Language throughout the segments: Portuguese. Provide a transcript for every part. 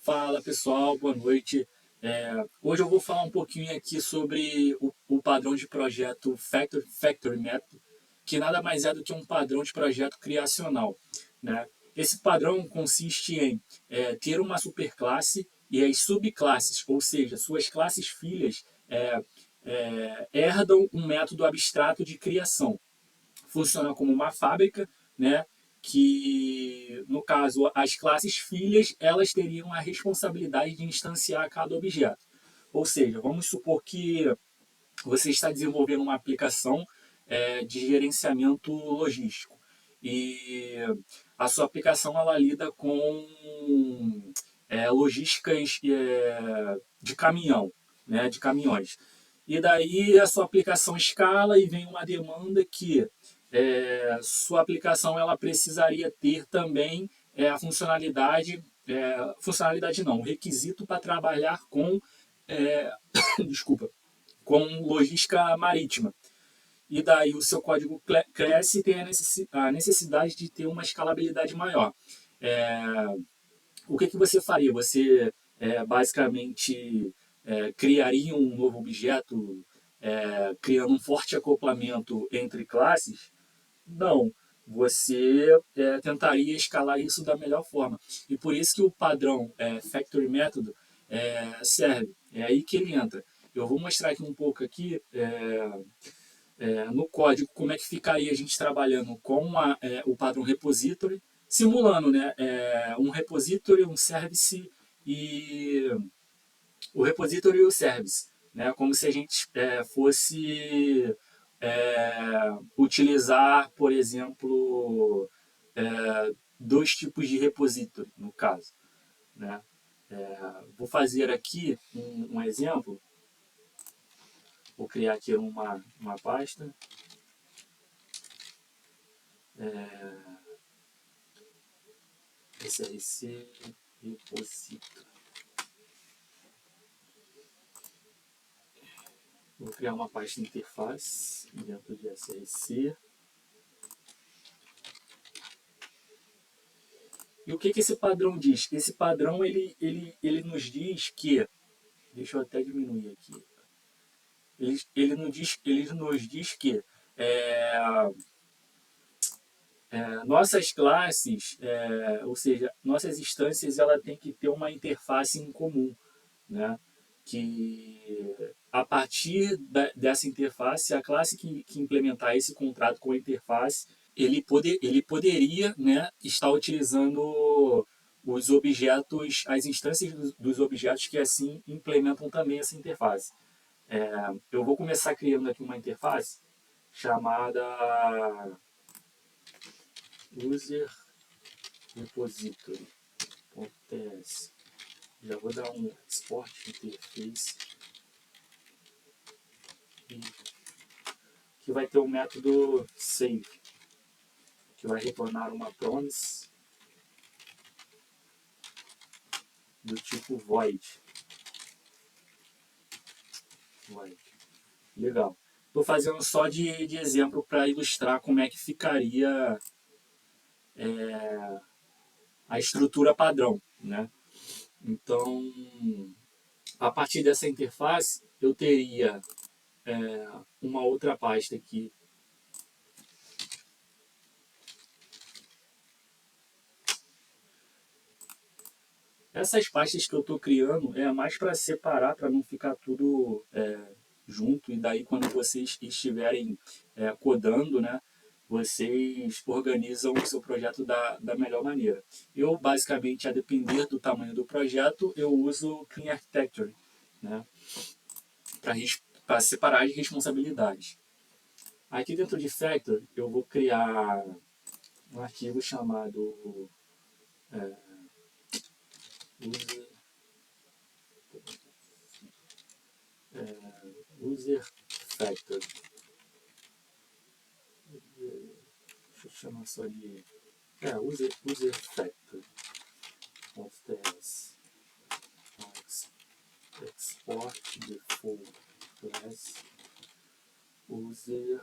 Fala pessoal, boa noite. Hoje eu vou falar um pouquinho aqui sobre o padrão de projeto Factory Method, que nada mais é do que um padrão de projeto criacional, né? Esse padrão consiste em ter uma superclasse e as subclasses, ou seja, suas classes filhas, herdam um método abstrato de criação. Funciona como uma fábrica, né? Que, no caso, as classes filhas, elas teriam a responsabilidade de instanciar cada objeto. Ou seja, vamos supor que você está desenvolvendo uma aplicação de gerenciamento logístico e a sua aplicação ela lida com logísticas de caminhão, né, de caminhões. E daí a sua aplicação escala e vem uma demanda que sua aplicação ela precisaria ter também a funcionalidade não, o requisito para trabalhar com, desculpa, com logística marítima. E daí o seu código cresce e tem a necessidade de ter uma escalabilidade maior. É, o que você faria? Você basicamente criaria um novo objeto criando um forte acoplamento entre classes? Não. Você tentaria escalar isso da melhor forma. E por isso que o padrão Factory Method serve. É aí que ele entra. Eu vou mostrar aqui um pouco aqui no código como é que ficaria a gente trabalhando com o padrão repository, simulando, né, um repository, um service e o repository e o service, né, como se a gente fosse utilizar, por exemplo, dois tipos de repository, no caso, né. Vou fazer aqui um exemplo, vou criar aqui uma pasta, SRC repository. Vou criar uma pasta interface dentro de SRC. E o que esse padrão diz? Esse padrão ele nos diz que, deixa eu até diminuir aqui, ele nos diz que nossas classes, ou seja, nossas instâncias, ela tem que ter uma interface em comum, né? Que a partir dessa interface, a classe que implementar esse contrato com a interface, ele poderia, né, estar utilizando os objetos, as instâncias dos objetos que assim implementam também essa interface. Eu vou começar criando aqui uma interface chamada user repository.ts. Já vou dar um export interface que vai ter o método save, que vai retornar uma promise do tipo void. Legal. Estou fazendo só de exemplo para ilustrar como é que ficaria a estrutura padrão, né? Então, a partir dessa interface, eu teria uma outra pasta aqui. Essas pastas que eu estou criando é mais para separar, para não ficar tudo junto. E daí, quando vocês estiverem codando, né, vocês organizam o seu projeto da melhor maneira. Eu, basicamente, a depender do tamanho do projeto, eu uso Clean Architecture, né, para separar as responsabilidades. Aqui dentro de Factory, eu vou criar um arquivo chamado user factory. Deixa eu chamar só de user factory of TS. Export default class user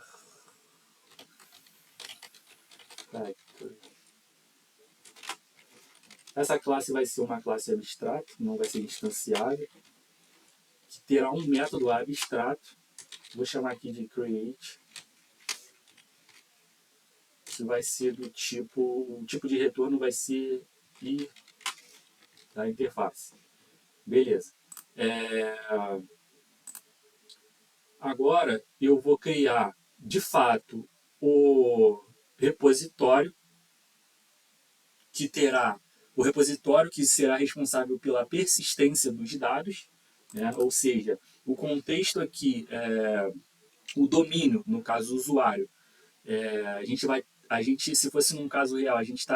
factory. Essa classe vai ser uma classe abstrata, não vai ser instanciável, que terá um método abstrato, vou chamar aqui de create, que vai ser do tipo, o tipo de retorno vai ser i da interface. Beleza. Agora eu vou criar, de fato, o repositório o repositório que será responsável pela persistência dos dados, né? Ou seja, o contexto aqui, o domínio, no caso o usuário, a gente, se fosse num caso real, a gente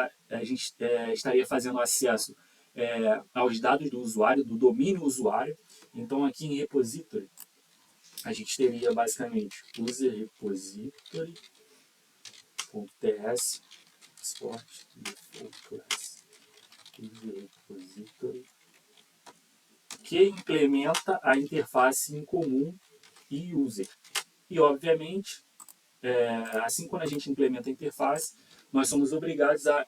estaria fazendo acesso aos dados do usuário, do domínio usuário. Então aqui em repository, a gente teria basicamente user repository.ts export default class user repository, que implementa a interface em comum e user. E obviamente, assim quando a gente implementa a interface, nós somos obrigados a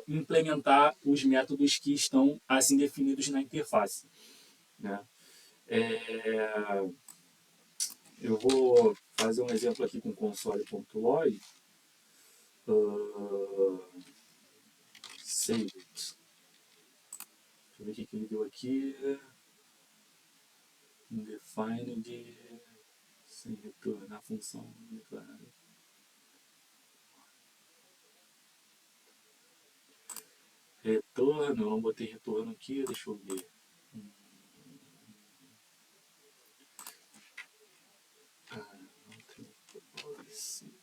implementar os métodos que estão assim definidos na interface, né? Eu vou fazer um exemplo aqui com console.log. Save it. Deixa eu ver o que ele deu aqui. Undefined, sem retornar a função declarada. Retorno, eu não botei retorno aqui, deixa eu ver. Não tem policy.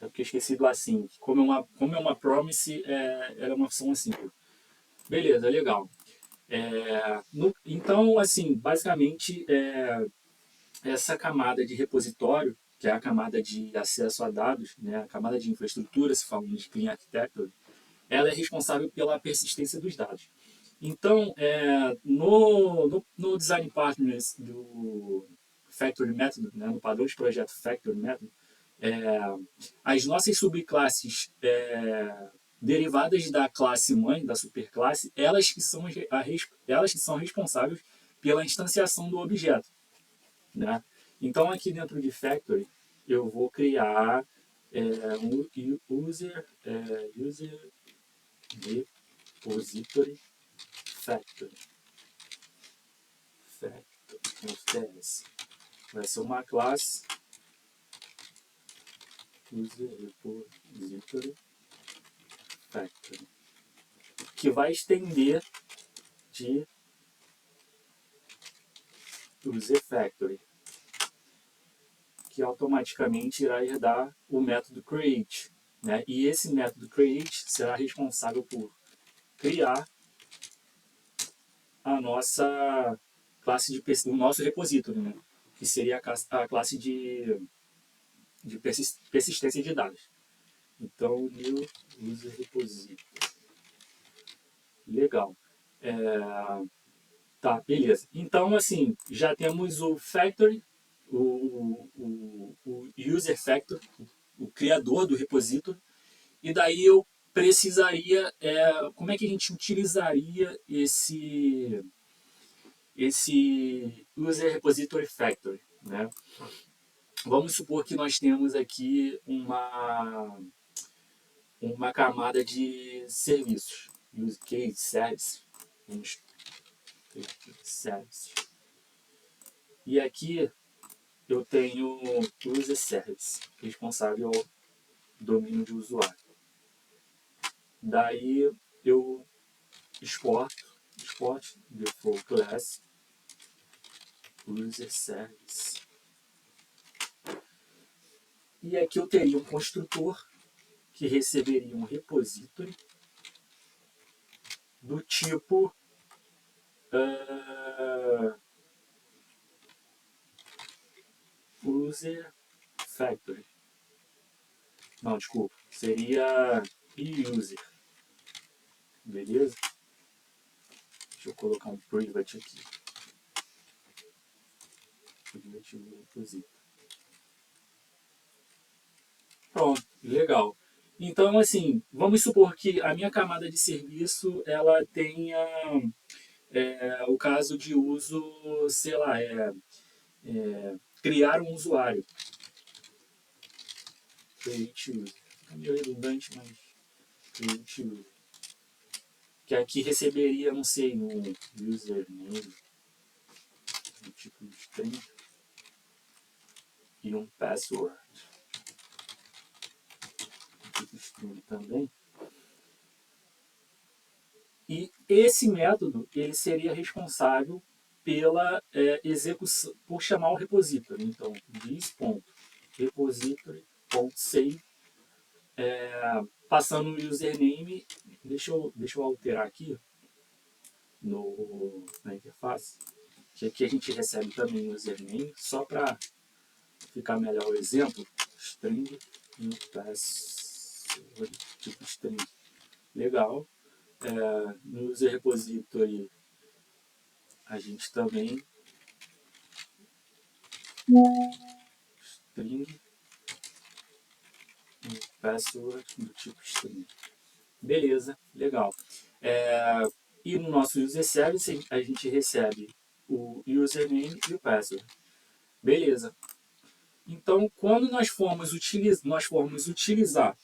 É porque eu esqueci do assim. Como é uma promise, era uma função assim. Beleza, legal. Então, assim, basicamente, essa camada de repositório, que é a camada de acesso a dados, né, a camada de infraestrutura, se falando de Clean Architecture, ela é responsável pela persistência dos dados. Então, no Design Partners do Factory Method, né, no padrão de projeto Factory Method, as nossas subclasses derivadas da classe mãe, da superclasse, elas que são responsáveis pela instanciação do objeto, né? Então, aqui dentro de Factory, eu vou criar um user repository factory. Vai ser uma classe user repository factory, que vai estender de user factory, que automaticamente irá herdar o método create, né? E esse método create será responsável por criar a nossa classe o nosso repository, né? Que seria a classe de persistência de dados. Então, new user repository. Legal. Tá, beleza. Então, assim, já temos o factory, o user factory, o criador do repository, e daí eu precisaria, como é que a gente utilizaria esse user repository factory, né? Vamos supor que nós temos aqui uma camada de serviços, use case service, vamos ter aqui service. E aqui eu tenho user service, responsável ao domínio de usuário. Daí eu export default class user service. E aqui eu teria um construtor que receberia um repository do tipo user factory. Não, desculpa. Seria user. Beleza? Deixa eu colocar um private aqui. Private repository. Pronto, legal. Então, assim, vamos supor que a minha camada de serviço ela tenha o caso de uso, sei lá, criar um usuário. Create user. É meio redundante, mas create user. Que aqui receberia, não sei, um username, um tipo de string e um password. Um tipo de string também. E esse método ele seria responsável pela execução, por chamar o repository. Então, this.repository.save, passando o username. Deixa eu alterar aqui na interface, que aqui a gente recebe também o username, só para ficar melhor o exemplo. String e um password, tipo string. Legal. No user repository a gente também string e password do tipo string. Beleza, legal. E no nosso user service a gente recebe o username e o password. Beleza. Então, quando nós formos utilizar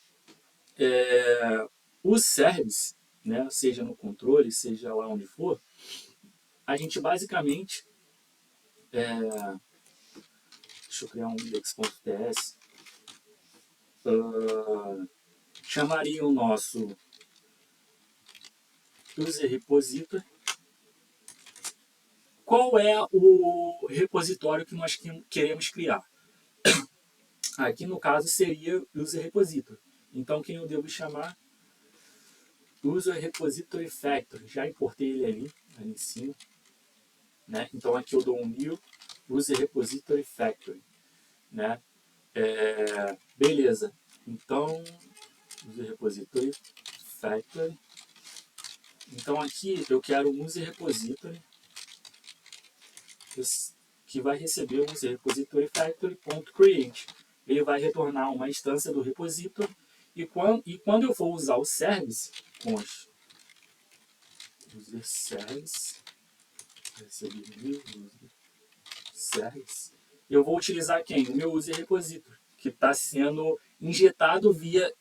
o service, né, seja no controle, seja lá onde for, a gente basicamente, deixa eu criar um index.ts, chamaria o nosso user repository. Qual é o repositório que nós queremos criar? Aqui no caso seria user repository. Então quem eu devo chamar? User repository factory. Já importei ele ali em cima. Né? Então aqui eu dou um new user repository factory. Né? Beleza. Então user repository factory. Então aqui eu quero um user repository que vai receber um user repository factory.create. Ele vai retornar uma instância do repository e quando eu for usar o service, const user service, service, eu vou utilizar quem? O meu user repository, que está sendo injetado via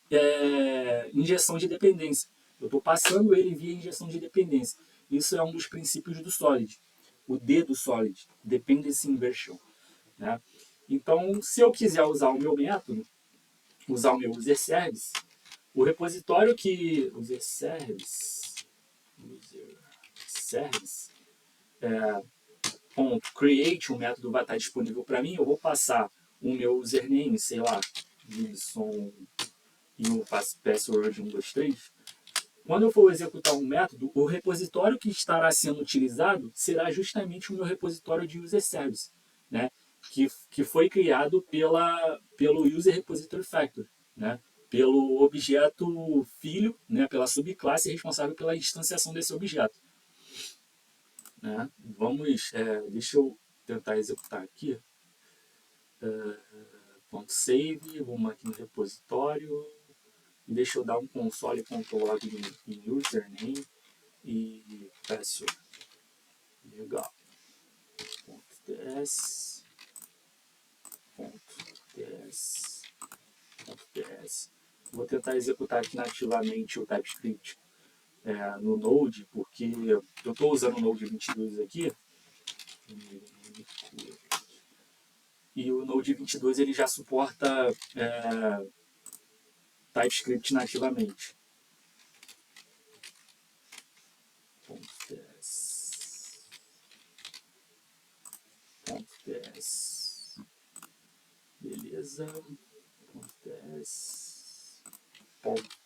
injeção de dependência. Eu estou passando ele via injeção de dependência. Isso é um dos princípios do Solid. O D do Solid, Dependency Inversion. Né? Então, se eu quiser usar o meu método, usar o meu user service, o repositório que user service .create, o método vai estar disponível para mim, eu vou passar o meu username, sei lá, Gibson e o password 123. Quando eu for executar um método, o repositório que estará sendo utilizado será justamente o meu repositório de user service, né? que foi criado pelo user repository factory, né? Pelo objeto filho, né? Pela subclasse responsável pela instanciação desse objeto. Né? Deixa eu tentar executar aqui. .save, vamos aqui no repositório, e deixa eu dar um console.log em username e password. Legal. .ts, .ts. Vou tentar executar aqui nativamente o TypeScript no Node, porque eu estou usando o Node 22 aqui. E o Node 22 ele já suporta TypeScript nativamente. .ts. Beleza.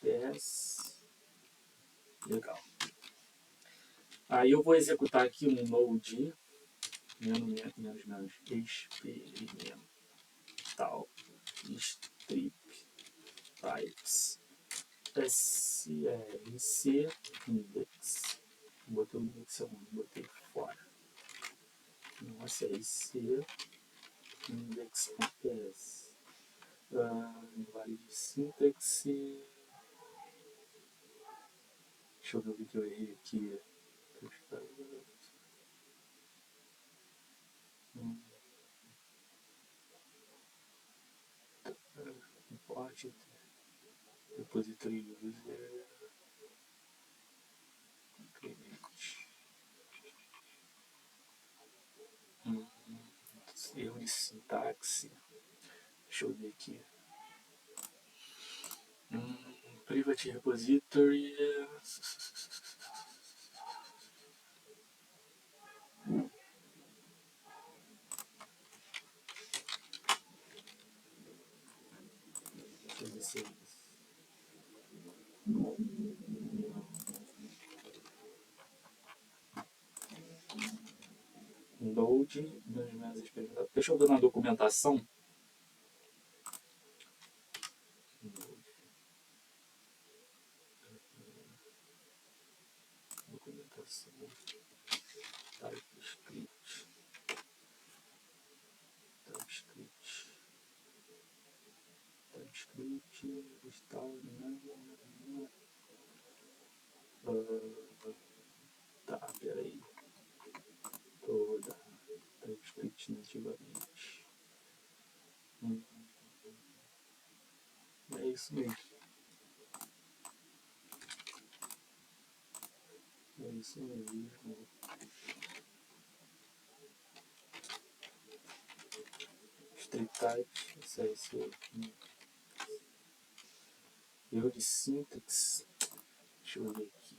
.ts. Legal. Aí eu vou executar aqui um node menos experimental strip types src index. Botei o index onde? Botei fora. Não, src index.ts. Invalide sintaxe. Deixa eu ver o que eu errei aqui. Import repository user. Erro de sintaxe. Deixa eu ver aqui. Private repository. Load das mesas experimentadas. Deixa eu ver na documentação. Documentação. TypeScript. Está, tá, peraí. Toda TypeScript nativamente. É isso mesmo. É isso mesmo. Street type, CSS. Erro de sintaxe. Deixa eu ver aqui.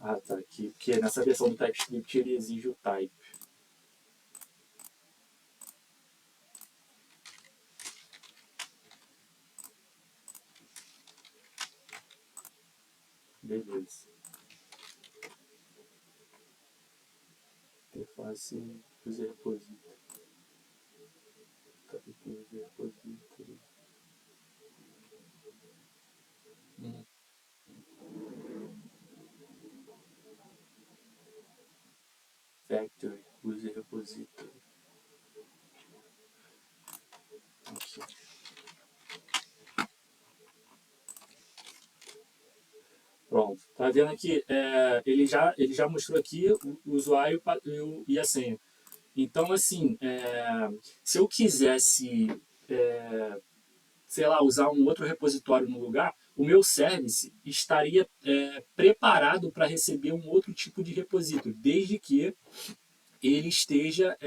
Ah, tá aqui. Porque nessa versão do TypeScript ele exige o type. Beleza. Interface user repository. Type user repository. Factory user repository. Aqui. Pronto. Tá vendo aqui? Ele já mostrou aqui o usuário e a senha. Então, assim, se eu quisesse, sei lá, usar um outro repositório no lugar, o meu service estaria preparado para receber um outro tipo de repositório, desde que ele esteja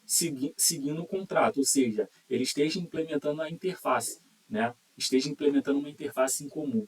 seguindo o contrato, ou seja, ele esteja implementando a interface, né? Esteja implementando uma interface em comum.